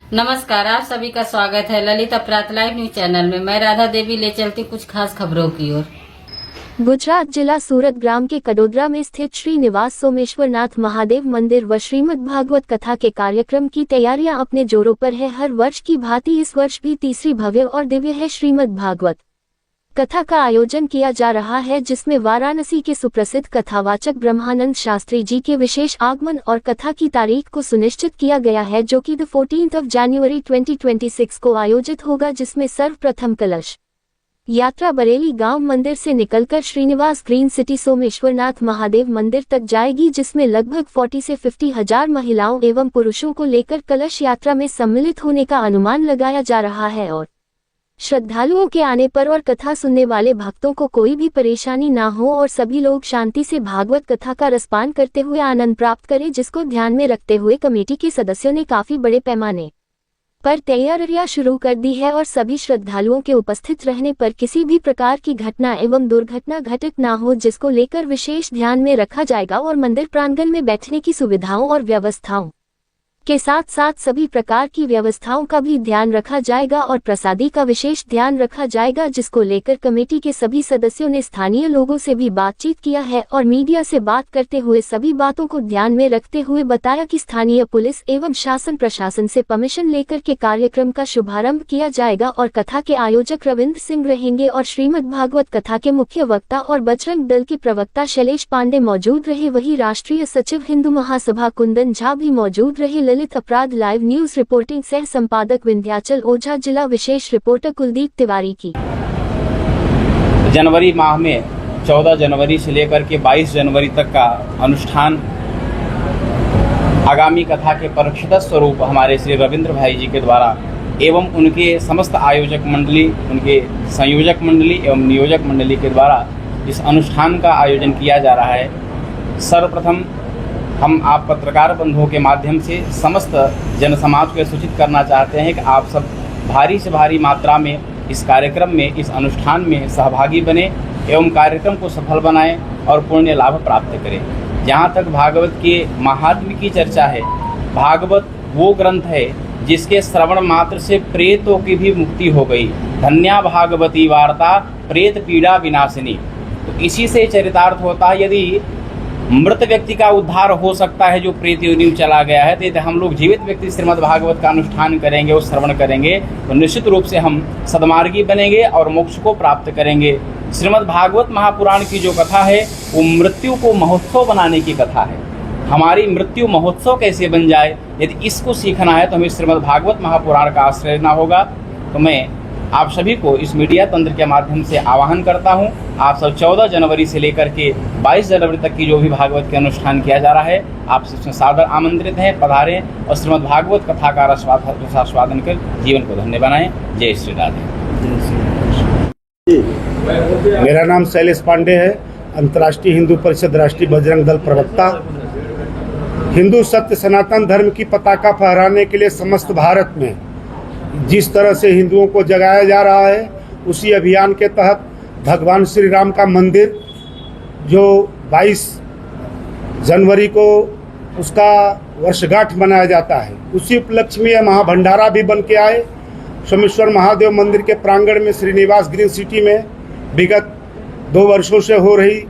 नमस्कार, आप सभी का स्वागत है ललित अपराध लाइव न्यूज चैनल में। मैं राधा देवी ले चलती कुछ खास खबरों की ओर। गुजरात जिला सूरत ग्राम के कडोदरा में स्थित श्री निवास सोमेश्वरनाथ महादेव मंदिर व श्रीमद् भागवत कथा के कार्यक्रम की तैयारियां अपने जोरों पर है। हर वर्ष की भांति इस वर्ष भी तीसरी भव्य और दिव्य है श्रीमद् भागवत कथा का आयोजन किया जा रहा है, जिसमें वाराणसी के सुप्रसिद्ध कथावाचक ब्रह्मानंद शास्त्री जी के विशेष आगमन और कथा की तारीख को सुनिश्चित किया गया है, जो कि 14 जनवरी 2026 को आयोजित होगा, जिसमें सर्वप्रथम कलश यात्रा बरेली गांव मंदिर से निकलकर श्रीनिवास ग्रीन सिटी सोमेश्वरनाथ महादेव मंदिर तक जाएगी, जिसमें लगभग 40 से 50 हजार महिलाओं एवं पुरुषों को लेकर कलश यात्रा में सम्मिलित होने का अनुमान लगाया जा रहा है और श्रद्धालुओं के आने पर और कथा सुनने वाले भक्तों को कोई भी परेशानी ना हो और सभी लोग शांति से भागवत कथा का रसपान करते हुए आनंद प्राप्त करें, जिसको ध्यान में रखते हुए कमेटी के सदस्यों ने काफी बड़े पैमाने पर तैयारियां शुरू कर दी है और सभी श्रद्धालुओं के उपस्थित रहने पर किसी भी प्रकार की घटना एवं दुर्घटना घटित ना हो, जिसको लेकर विशेष ध्यान में रखा जाएगा और मंदिर प्रांगण में बैठने की सुविधाओं और व्यवस्थाओं के साथ साथ सभी प्रकार की व्यवस्थाओं का भी ध्यान रखा जाएगा और प्रसादी का विशेष ध्यान रखा जाएगा, जिसको लेकर कमेटी के सभी सदस्यों ने स्थानीय लोगों से भी बातचीत किया है और मीडिया से बात करते हुए सभी बातों को ध्यान में रखते हुए बताया कि स्थानीय पुलिस एवं शासन प्रशासन से परमिशन लेकर के कार्यक्रम का शुभारंभ किया जाएगा और कथा के आयोजक रविंद्र सिंह रहेंगे और श्रीमद् भागवत कथा के मुख्य वक्ता और बजरंग दल के प्रवक्ता शैलेश पांडे मौजूद रहे। वहीं राष्ट्रीय सचिव हिंदू महासभा कुंदन झा भी मौजूद रहे। ललित अपराध लाइव न्यूज रिपोर्टिंग सह संपादक विंध्याचल ओझा, जिला विशेष रिपोर्टर कुलदीप तिवारी की। जनवरी माह में 14 जनवरी से लेकर के 22 जनवरी तक का अनुष्ठान आगामी कथा के परोक्षतः स्वरूप हमारे श्री रविंद्र भाई जी के द्वारा एवं उनके समस्त आयोजक मंडली, उनके संयोजक मंडली एवं नियोजक मंडली के द्वारा इस अनुष्ठान का आयोजन किया जा रहा है। सर्वप्रथम हम आप पत्रकार बंधुओं के माध्यम से समस्त जन समाज को सूचित करना चाहते हैं कि आप सब भारी से भारी मात्रा में इस कार्यक्रम में, इस अनुष्ठान में सहभागी बने एवं कार्यक्रम को सफल बनाएं और पुण्य लाभ प्राप्त करें। जहाँ तक भागवत के महात्म्य की चर्चा है, भागवत वो ग्रंथ है जिसके श्रवण मात्र से प्रेतों की भी मुक्ति हो गई। धन्या भागवती वार्ता प्रेत पीड़ा विनाशिनी। तो इसी से चरितार्थ होता है, यदि मृत व्यक्ति का उद्धार हो सकता है जो प्रेत योनि में चला गया है, तो यदि हम लोग जीवित व्यक्ति श्रीमद् भागवत का अनुष्ठान करेंगे और श्रवण करेंगे तो निश्चित रूप से हम सद्मार्गी बनेंगे और मोक्ष को प्राप्त करेंगे। श्रीमद् भागवत महापुराण की जो कथा है वो मृत्यु को महोत्सव बनाने की कथा है। हमारी मृत्यु महोत्सव कैसे बन जाए, यदि इसको सीखना है तो हमें श्रीमद् भागवत महापुराण का आश्रय लेना होगा। तो मैं आप सभी को इस मीडिया तंत्र के माध्यम से आह्वान करता हूं, आप सब 14 जनवरी से लेकर के 22 जनवरी तक की जो भी भागवत के अनुष्ठान किया जा रहा है, आप इसमें सादर आमंत्रित हैं, पधारें और श्रीमद् भागवत कथा का रसास्वादन कर जीवन को धन्य बनाएं। जय श्री राधे। मेरा नाम शैलेश पांडे है, अंतर्राष्ट्रीय हिंदू परिषद राष्ट्रीय बजरंग दल प्रवक्ता। हिंदू सत्य सनातन धर्म की पताका फहराने के लिए समस्त भारत में जिस तरह से हिंदुओं को जगाया जा रहा है, उसी अभियान के तहत भगवान श्री राम का मंदिर जो 22 जनवरी को उसका वर्षगांठ मनाया जाता है, उसी उपलक्ष्य में यह महाभंडारा भी बन के आए। सोमेश्वर महादेव मंदिर के प्रांगण में श्रीनिवास ग्रीन सिटी में विगत 2 वर्षों से हो रही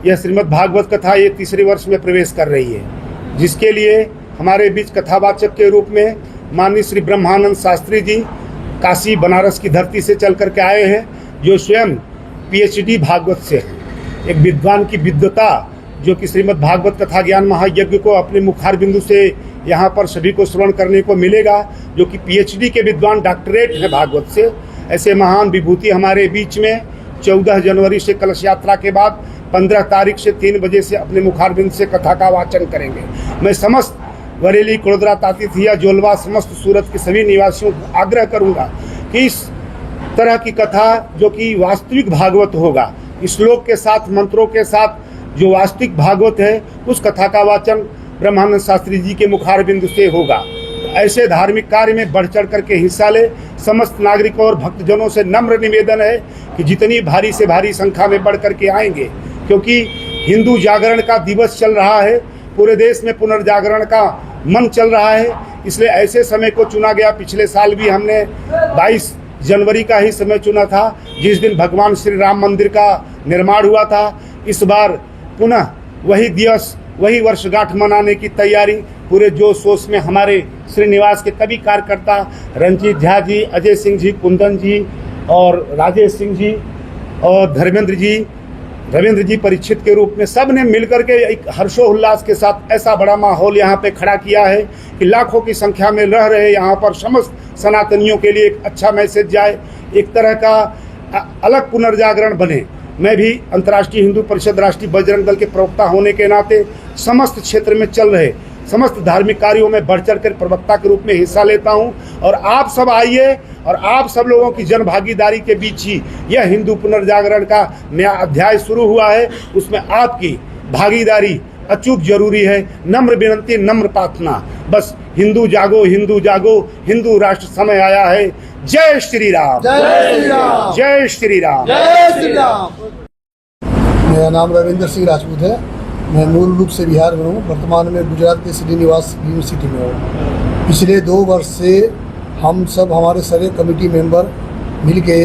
यह श्रीमद् भागवत कथा ये तीसरे वर्ष में प्रवेश कर रही है, जिसके लिए हमारे बीच कथावाचक के रूप में माननीय श्री ब्रह्मानंद शास्त्री जी काशी बनारस की धरती से चल करके आए हैं, जो स्वयं PhD भागवत से हैं। एक विद्वान की विद्वता जो कि श्रीमद् भागवत कथा ज्ञान महायज्ञ को अपने मुखार बिंदु से यहाँ पर सभी को श्रवण करने को मिलेगा, जो कि PhD के विद्वान डॉक्टरेट है भागवत से। ऐसे महान विभूति हमारे बीच में 14 जनवरी से कलश यात्रा के बाद 15 तारीख से 3 बजे से अपने मुखार बिंदु से कथा का वाचन करेंगे। मैं समस्त बरेली, कोडोदरा, तातीथिया, जोलवा, समस्त सूरत के सभी निवासियों को आग्रह करूंगा कि इस तरह की कथा जो कि वास्तविक भागवत होगा, श्लोक के साथ, मंत्रों के साथ जो वास्तविक भागवत है, उस कथा का वाचन ब्रह्मानंद शास्त्री जी के मुखार बिंदु से होगा। ऐसे धार्मिक कार्य में बढ़ चढ़ करके हिस्सा ले। समस्त नागरिकों और भक्तजनों से नम्र निवेदन है कि जितनी भारी से भारी संख्या में बढ़ करके आएंगे, क्योंकि हिंदू जागरण का दिवस चल रहा है, पूरे देश में पुनर्जागरण का मन चल रहा है। इसलिए ऐसे समय को चुना गया। पिछले साल भी हमने 22 जनवरी का ही समय चुना था, जिस दिन भगवान श्री राम मंदिर का निर्माण हुआ था। इस बार पुनः वही दिवस, वही वर्षगांठ मनाने की तैयारी पूरे जोश शोश में हमारे श्रीनिवास के सभी कार्यकर्ता रंजीत झा जी, अजय सिंह जी, कुंदन जी और राजेश सिंह जी और रविंद्र जी परीक्षित के रूप में सब ने मिलकर के एक हर्षोल्लास के साथ ऐसा बड़ा माहौल यहाँ पे खड़ा किया है कि लाखों की संख्या में रह रहे यहाँ पर समस्त सनातनियों के लिए एक अच्छा मैसेज जाए, एक तरह का अलग पुनर्जागरण बने। मैं भी अंतर्राष्ट्रीय हिंदू परिषद राष्ट्रीय बजरंग दल के प्रवक्ता होने के नाते समस्त क्षेत्र में चल रहे समस्त धार्मिक कार्यों में बढ़ चढ़ कर प्रवक्ता के रूप में हिस्सा लेता हूं। और आप सब आइए और आप सब लोगों की जन भागीदारी के बीच ही यह हिंदू पुनर्जागरण का नया अध्याय शुरू हुआ है। उसमें आपकी भागीदारी अचूक जरूरी है। नम्र विनंती, नम्र प्रार्थना, बस हिंदू जागो, हिंदू जागो, हिंदू राष्ट्र समय आया है। जय श्री राम, जय श्री राम, जय श्री राम, जय श्री राम। मेरा नाम रविंद्र सिंह राजपूत है। मैं मूल रूप से बिहार में हूँ, वर्तमान में गुजरात के श्रीनिवास यूनिवर्सिटी में हूँ। पिछले 2 वर्ष से हम सब, हमारे सारे कमेटी मेंबर मिलके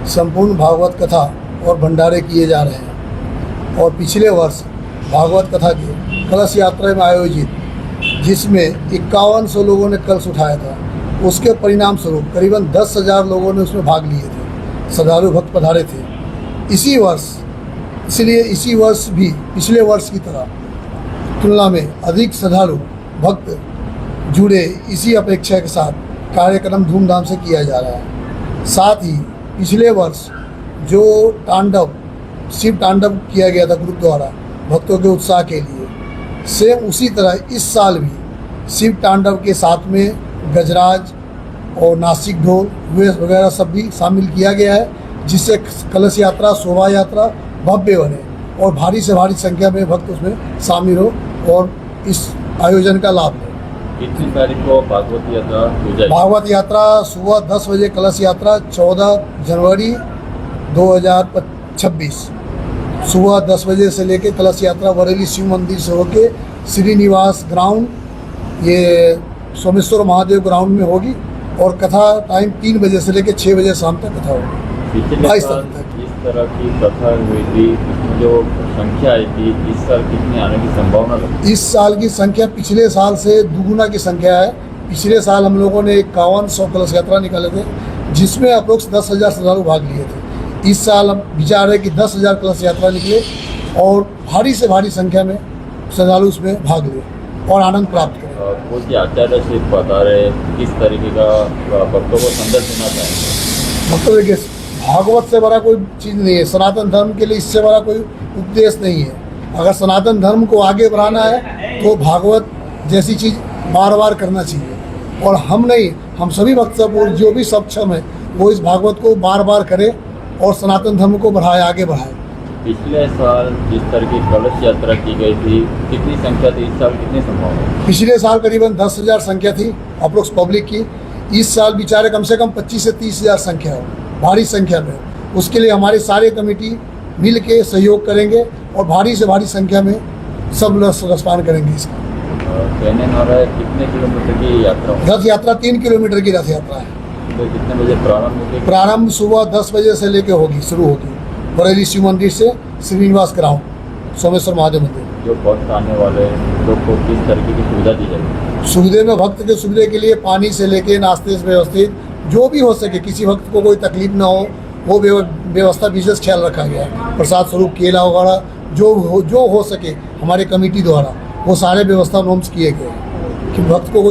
संपूर्ण भागवत कथा और भंडारे किए जा रहे हैं। और पिछले वर्ष भागवत कथा के कलश यात्रा में आयोजित, जिसमें 5100 लोगों ने कलश उठाया था, उसके परिणाम स्वरूप करीबन 10,000 लोगों ने उसमें भाग लिए थे, श्रद्धालु भक्त पधारे थे। इसलिए इसी वर्ष भी पिछले वर्ष की तरह तुलना में अधिक श्रद्धालु भक्त जुड़े, इसी अपेक्षा के साथ कार्यक्रम धूमधाम से किया जा रहा है। साथ ही पिछले वर्ष जो शिव तांडव किया गया था ग्रुप द्वारा भक्तों के उत्साह के लिए, सेम उसी तरह इस साल भी शिव तांडव के साथ में गजराज और नासिक ढोल वगैरह सब भी शामिल किया गया है, जिससे कलश यात्रा, शोभा यात्रा भव्य बने और भारी से भारी संख्या में भक्त उसमें शामिल हो और इस आयोजन का लाभ लें। कितनी तारीख को भागवत यात्रा हो जाएगी? भागवत यात्रा सुबह 10 बजे, कलश यात्रा 14 जनवरी 2026 सुबह 10 बजे से लेके कलश यात्रा बरेली शिव मंदिर से होके श्रीनिवास ग्राउंड, ये सोमेश्वर महादेव ग्राउंड में होगी। और कथा टाइम 3 बजे से लेकर 6 बजे शाम तक कथा होगी। पिछले साल इस तरह की कथा हुई थी, इसमें जो संख्या आई थी, इस साल कितनी आने की संभावना लगती है? इस साल की संख्या पिछले साल से दुगुना की संख्या है। पिछले साल हम लोगों ने 5100 कलश यात्रा निकाले थे, जिसमें अप्रोक्स 10,000 श्रद्धालु भाग लिए थे। इस साल हम विचार है कि 10,000 कलश यात्रा निकले और भारी से भारी संख्या में श्रद्धालु उसमें भाग ले और आनंद प्राप्त करें। पूज्य आचार्य श्री बता रहे किस तरीके का भक्तों को संदेश देना चाहेंगे? भक्तों देखिए, भागवत से बड़ा कोई चीज़ नहीं है, सनातन धर्म के लिए इससे बड़ा कोई उपदेश नहीं है। अगर सनातन धर्म को आगे बढ़ाना है तो भागवत जैसी चीज़ बार बार करना चाहिए। और हम नहीं, हम सभी भक्त जो भी सक्षम है वो इस भागवत को बार बार करे और सनातन धर्म को बढ़ाए, आगे बढ़ाए। पिछले साल जिस तरह की कलश यात्रा की गई थी, कितनी संख्या थी? इस साल कितनी संभावना? पिछले साल करीबन 10,000 संख्या थी अप्रोक्स पब्लिक की। इस साल बेचारे कम से कम 25 से 30,000 संख्या हो, भारी संख्या में। उसके लिए हमारी सारे कमेटी मिल के सहयोग करेंगे और भारी से भारी संख्या में सब रसपान करेंगे इसका। कहने हो रहा है कितने किलोमीटर की यात्रा? रथ यात्रा 3 किलोमीटर की रथ यात्रा है। तो कितने बजे प्रारंभ होगी? प्रारंभ सुबह 10 बजे से लेके होगी, शुरू होगी बरेली शिव मंदिर से श्रीनिवास ग्राउंड, सोमेश्वर महादेव मंदिर। जो भक्त आने वाले लोग को किस तरीके की सुविधा दी जाएगी? सुविधा में भक्त के सुविधा के लिए पानी से लेके नाश्ते से व्यवस्थित जो भी हो सके, किसी भक्त को कोई तकलीफ ना हो, वो व्यवस्था विशेष ख्याल रखा गया है। प्रसाद स्वरूप केला वगैरह जो हो सके हमारे कमेटी द्वारा वो सारे व्यवस्था नॉर्म्स किए गए कि भक्त को कोई